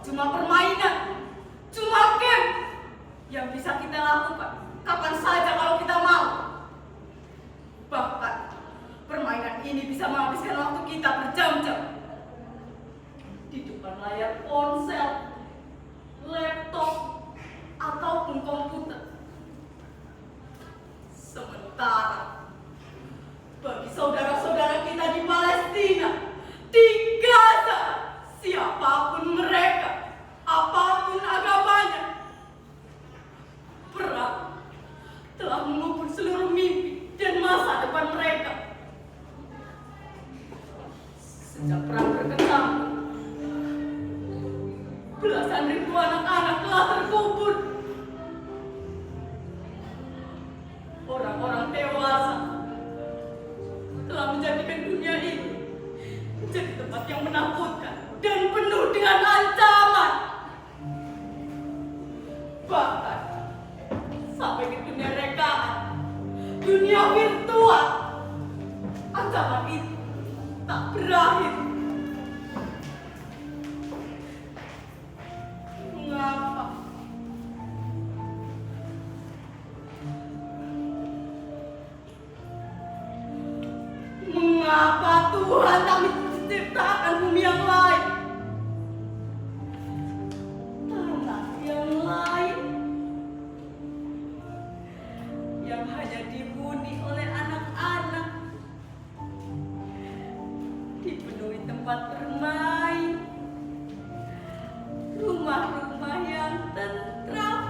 cuma permainan, cuma game yang bisa kita lakukan kapan saja kalau kita mau. Bahkan permainan ini bisa menghabiskan waktu kita berjam-jam di depan layar ponsel, laptop, ataupun komputer. Sementara bagi saudara-saudara kita di Palestina, di Gaza, siapapun mereka, apapun agamanya, perang telah mengubur seluruh mimpi dan masa depan mereka. Sejak perang berkecamuk, belasan ribu anak-anak telah terkubur. Orang-orang dewasa telah menjadikan dunia ini menjadi tempat yang menakutkan dan penuh dengan ancaman. Bahkan sampai ke dunia rekaan, dunia virtual, ancaman itu tak berakhir. Mengapa? Mengapa Tuhan tak menciptakan bumi yang lain? Tanah yang lain yang hanya dihuni oleh anak-anak, dipenuhi tempat bermain, rumah-rumah yang tentram,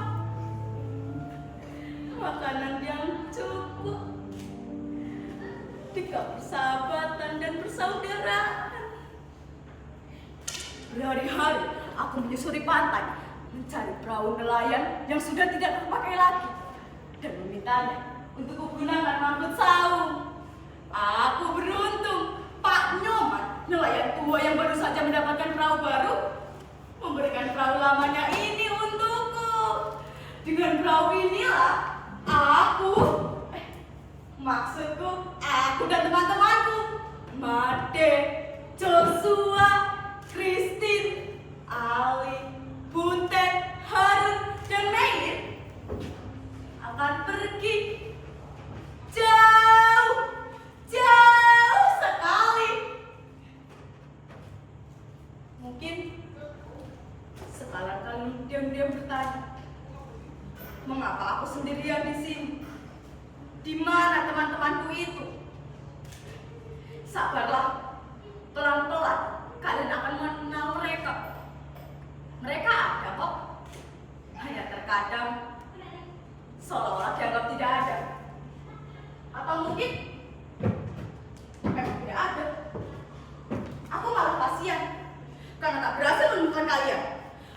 makanan yang cukup, dekat persahabatan dan persaudaraan. Berhari-hari aku menyusuri pantai, mencari perahu nelayan yang sudah tidak terpakai lagi, dan memintanya untuk kugunakan mangkut saung. Aku beruntung, Pak Nyoman, nelayan tua yang baru saja mendapatkan perahu baru, memberikan perahu lamanya ini untukku. Dengan perahu inilah maksudku, aku dan teman-temanku, Made, Joshua, Christine, Ali, Butet, Harun, dan Meir akan pergi jauh sekali. Mungkin sekarang kalian diam-diam bertanya, mengapa aku sendirian di sini? Di mana teman-temanku itu? Sabarlah, pelan-pelan kalian akan mengenal mereka. Mereka ada kok. Hanya terkadang seolah-olah dianggap tidak ada. Atau mungkin memang tidak ada. Aku malah kasihan karena tak berhasil menemukan kalian.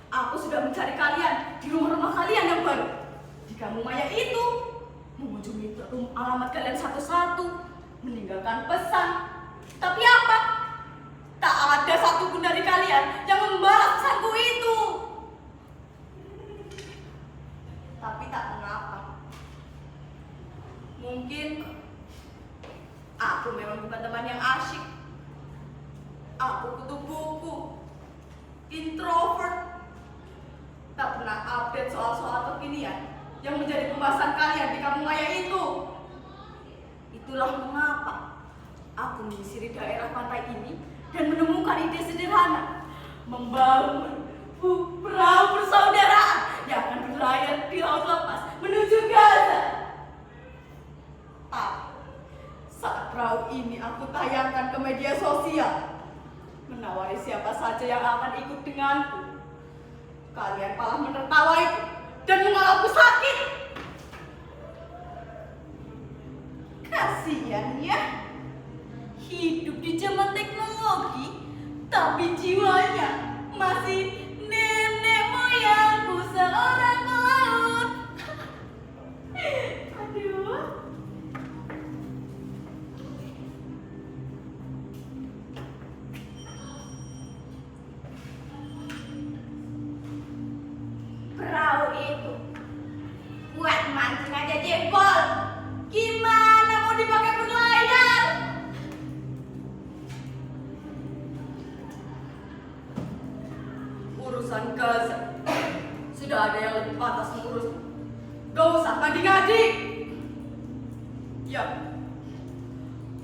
Aku sudah mencari kalian di rumah-rumah kalian yang baru, di kampung maya itu, mengunjungi alamat kalian satu-satu, meninggalkan pesan. Tapi apa? Tak ada satupun dari kalian yang membalas pesanku itu. Tapi tak mengapa. Mungkin aku memang bukan teman yang asyik. Aku kutu buku, introvert, tak pernah update soal-soal kekinian yang menjadi pembahasan kalian di kampung maya itu. Itulah mengapa aku menyisiri daerah pantai ini dan menemukan ide sederhana, membangun perahu persaudaraan yang akan berlayar di laut lepas menuju Gaza. Tapi saat perahu ini aku tayangkan ke media sosial, menawari siapa saja yang akan ikut denganku, kalian malah menertawaiku dan menganggapku sakit. Kasihan ya, hidup di zaman teknologi, tapi jiwanya masih nenek moyangku seorang pelaut. Aduh. Perahu itu buat mancing aja jengkol. Gimana mau dipakai berlayar? urusan Gaza. Sudah ada yang lebih pantas mengurus. Gak usah ngadi-ngadi. Ya,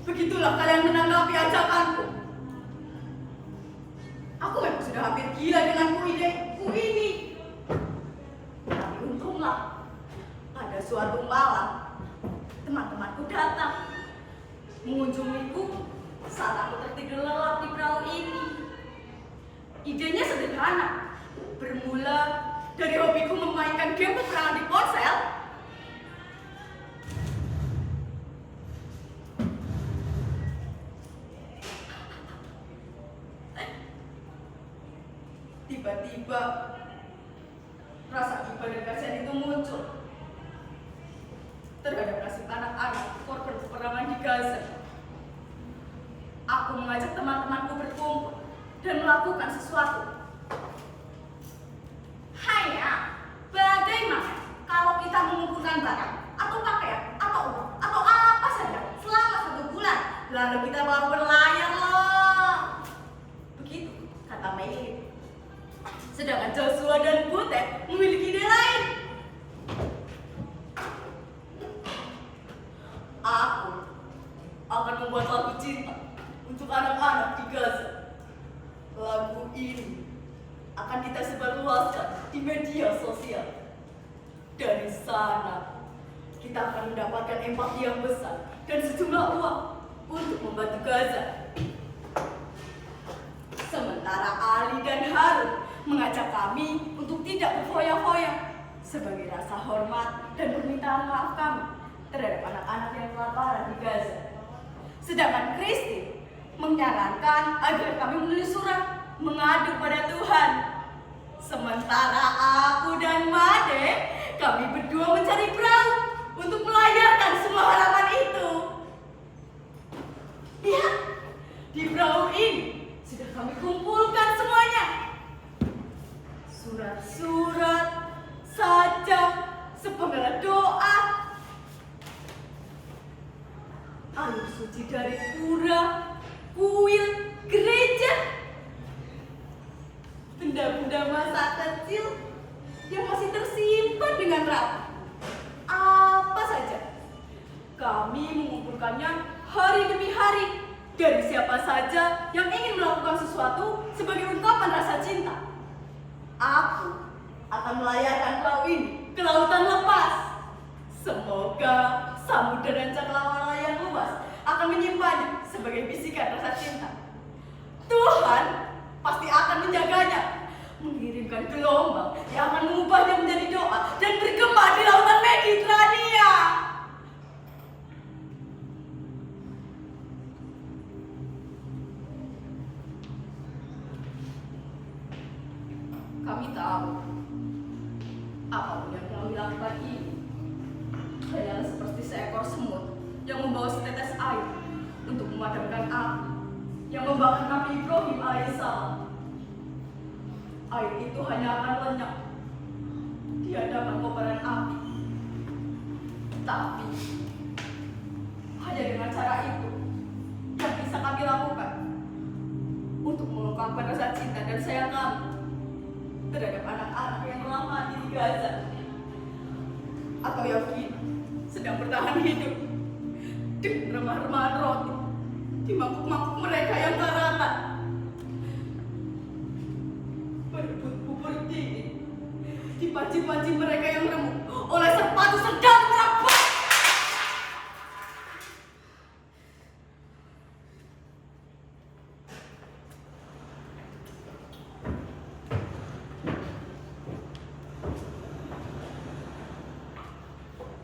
begitulah kalian menanggapi ajakanku. Aku memang sudah hampir gila dengan ideku ini. Tapi untunglah, pada suatu malam, teman-temanku datang mengunjungiku saat aku tertidur lelap di perahu ini. Idenya sederhana, bermula dari hobiku memainkan game peperangan di ponsel. Tiba-tiba rasa iba dan kasihan itu muncul terhadap nasib anak-anak korban peperangan di Gaza. Aku mengajak teman-temanku berkumpul dan melakukan sesuatu. Hanya, bagaimana kalau kita mengumpulkan barang atau pakaian atau uang atau apa saja selama 1 bulan, lalu kita bawa berlayar loh. Begitu kata Mei. Sedangkan Joshua dan Butet memiliki ide lain. Aku akan membuat lagu cinta untuk anak-anak di Gaza. Lagu ini akan kita sebarluaskan di media sosial. Dari sana, kita akan mendapatkan empati yang besar dan sejumlah uang untuk membantu Gaza. Sementara Ali dan Harun mengajak kami untuk tidak berfoya-foya sebagai rasa hormat dan permintaan maaf kami terhadap anak-anak yang kelaparan di Gaza. Sedangkan Kristi menyarankan agar kami menulis surat mengadu pada Tuhan. Sementara aku dan Made, kami berdua mencari perahu untuk melayarkan semua harapan itu. Lihat, di perahu ini sudah kami kumpulkan semuanya. Surat-surat, sajak, sepenggal doa, air suci dari pura, kuil, gereja, benda-benda masa kecil yang masih tersimpan dengan rapi. Apa saja, kami mengumpulkannya hari demi hari dari siapa saja yang ingin melakukan sesuatu sebagai ungkapan rasa cinta. Aku akan melayarkan perahu ini ke lautan lepas. Semoga samudera dan cakrawala yang luas akan menyimpannya sebagai bisikan rasa cinta. Tuhan pasti akan menjaganya, mengirimkan gelombang yang akan mengubahnya menjadi doa dan bergema di lautan Mediterania. Kami tahu apapun yang kami lakukan ini hanyalah seperti seekor semut yang membawa setetes air untuk memadamkan api yang membakar Nabi Ibrahim alaihissalam. Air itu hanya akan lenyap di hadapan kobaran api. Tapi hanya dengan cara itu yang bisa kami lakukan untuk mengungkapkan rasa cinta dan sayang kami terhadap anak-anak yang telah mati di Gaza atau yang kini sedang bertahan hidup dengan remah-remahan roti di mangkuk-mangkuk mereka yang karatan, berebut bubur dingin di panci-panci mereka yang remuk oleh sepatu sedang merapat.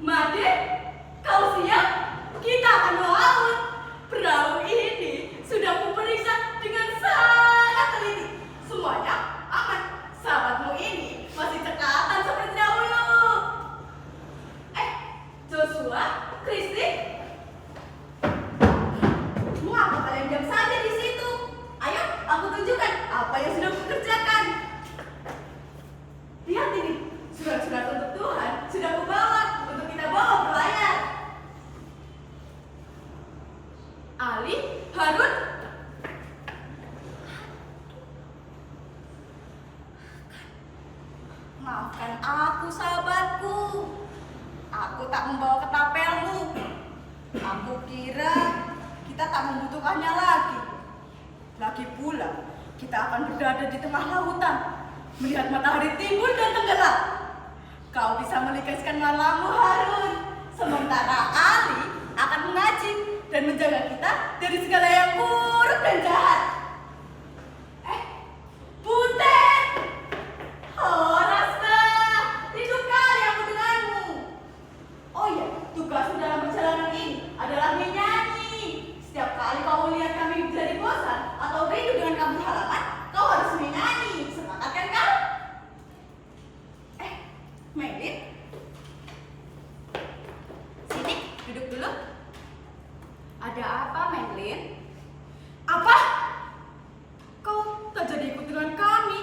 Made, kau siap? Kita akan melaut. Perahu ini sudah kuperiksa dengan sangat teliti. Semuanya aman. Sahabatmu ini masih cekatan seperti dahulu. Maafkan aku, sahabatku. Aku tak membawa ketapelmu. Aku kira kita tak membutuhkannya lagi. Lagi pula, kita akan berada di tengah lautan, melihat matahari timbul dan tenggelam. Kau bisa melikaskan malammu, Harun. Sementara Ali akan mengaji dan menjaga kita dari segala yang buruk dan jahat. Butet! Oh, Rasta! Hidup kali aku denganmu. Oh iya, tugasmu dalam perjalanan ini adalah menyanyi. Setiap kali kau melihat kami menjadi bosan atau rindu dengan kampung halaman, kau harus menyanyi. Sepakat kan kau? Melin? Sini, duduk dulu. Ada apa, Melin? Apa? Kau tak jadi ikut dengan kami.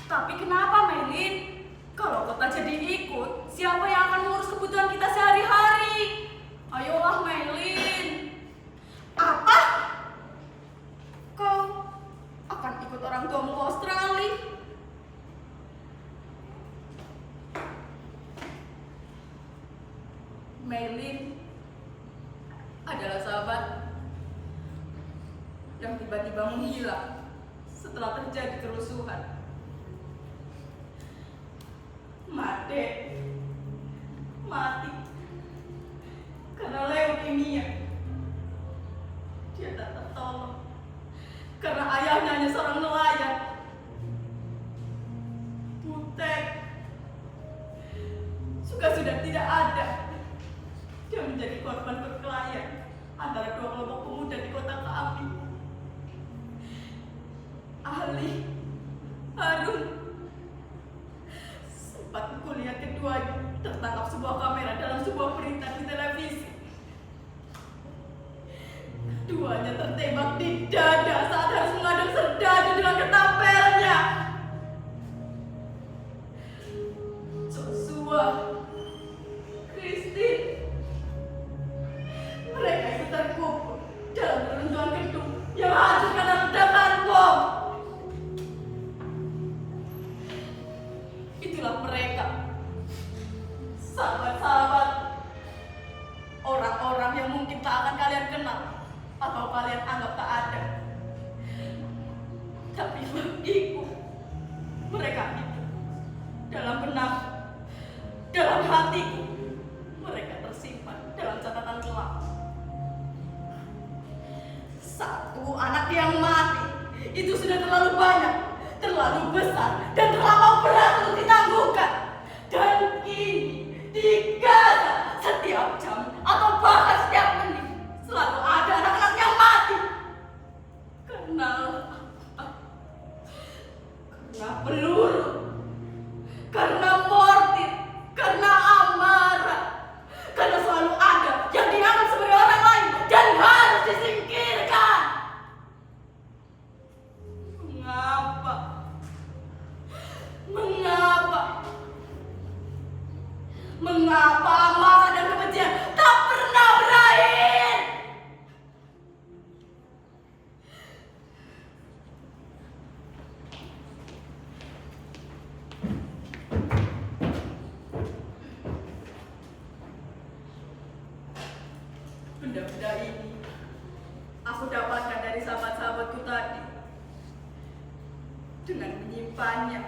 Tapi kenapa, Melin? Kalau kau tak jadi ikut, siapa yang akan mengurus kebutuhan kita sehari-hari? Ayolah, Melin. Apa? Kau akan ikut orang tuamu ke Australia? Melin adalah sahabat yang tiba-tiba menghilang setelah terjadi kerusuhan. Mati karena leukemia. Dia tak tertolong karena ayahnya hanya seorang nelayan. Butet sudah tidak ada. Dia menjadi korban perkelahian antara dua kelompok pemuda di kota kami. Ali, Harun. Sempat kulihat keduanya tertangkap sebuah kamera dalam sebuah berita di televisi. Keduanya tertembak di dada saat harus mengadang serdadu dengan ketapelnya. Joshua, Christine, mereka itu terkubur dalam reruntuhan gedung yang hancur karena ledakan bom. Itulah mereka, sahabat-sahabat, orang-orang yang mungkin tak akan kalian kenal atau kalian anggap tak ada. Tapi bagiku, mereka itu dalam benak, dalam hatiku, mereka tersimpan dalam catatan kelam. Satu anak yang mati itu sudah terlalu banyak, terlalu besar, dan terlalu berat untuk ditangguhkan. Dan ini di Gaza setiap jam atau bahkan setiap menit selalu ada anak-anak yang mati karena peluru, karena mortir, karena amarah, karena selalu ada yang dianggap sebagai orang lain dan harus disingkirkan. Mengapa amarah dan kebencian tak pernah berakhir? Benda-benda ini aku dapatkan dari sahabat-sahabatku tadi. Dengan menyimpannya,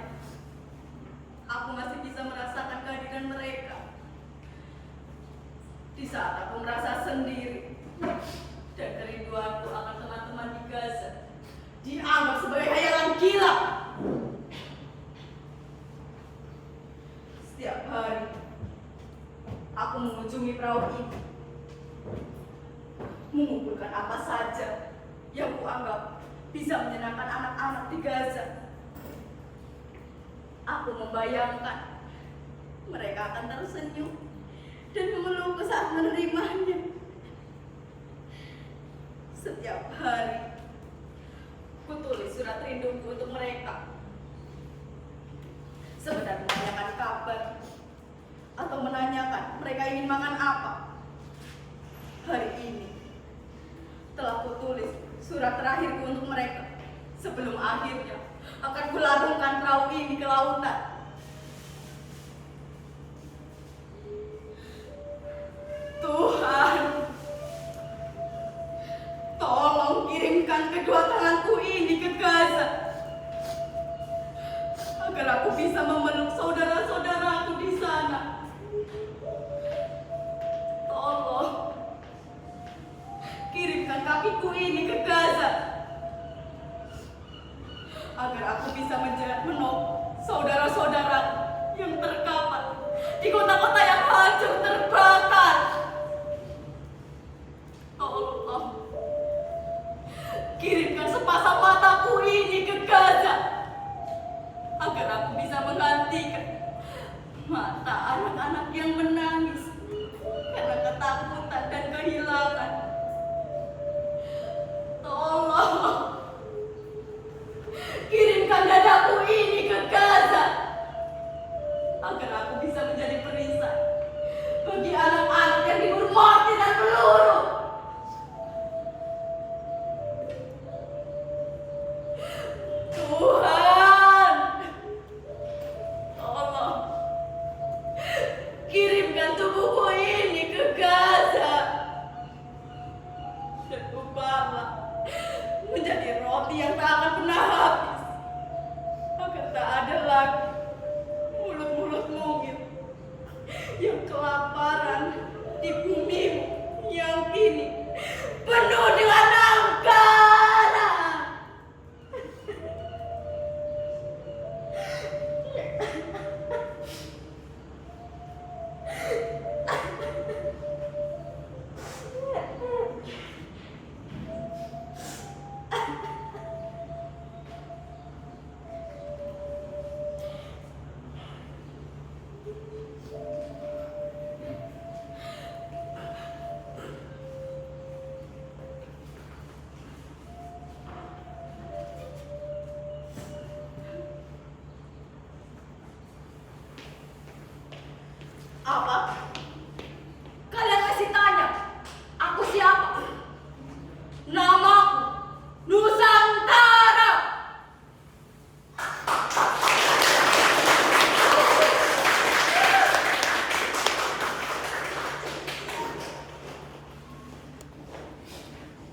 aku masih bisa merasakan kehadiran mereka. Di saat aku merasa sendiri dan kerinduanku akan teman-teman di Gaza dianggap sebagai hayalan gila. Setiap hari aku mengunjungi perahu ini, mengumpulkan apa saja yang kuanggap bisa menyenangkan anak-anak di Gaza. Aku membayangkan mereka akan tersenyum dan memelukku saat menerimanya. Setiap hari, kutulis surat rinduku untuk mereka. Sekedar menanyakan kabar atau menanyakan mereka ingin makan apa. Hari ini telah kutulis surat terakhirku untuk mereka sebelum akhirnya akan kularungkan perahu ini ke lautan. agar aku bisa memeluk saudara-saudaraku di sana. Tolong kirimkan kakiku ini ke Gaza agar aku bisa menolong saudara-saudara yang terkapar di kota-kota yang hancur terbakar. Tolong kirimkan sepasang mataku ini ke Gaza agar aku bisa menggantikan mata anak-anak yang menangis karena ketakutan dan kehilangan. Tolong kirimkan dadaku ini ke Gaza agar aku bisa menjadi perisai bagi anak-anak yang dibunuh mati dan peluru. Tuhan, tolong kirimkan tubuhku ini ke Gaza dan ubahlah menjadi roti yang tak akan pernah habis, agar tak ada lagi mulut-mulut mungil yang kelaparan di bumimu yang kini penuh dengan angkara. Apa?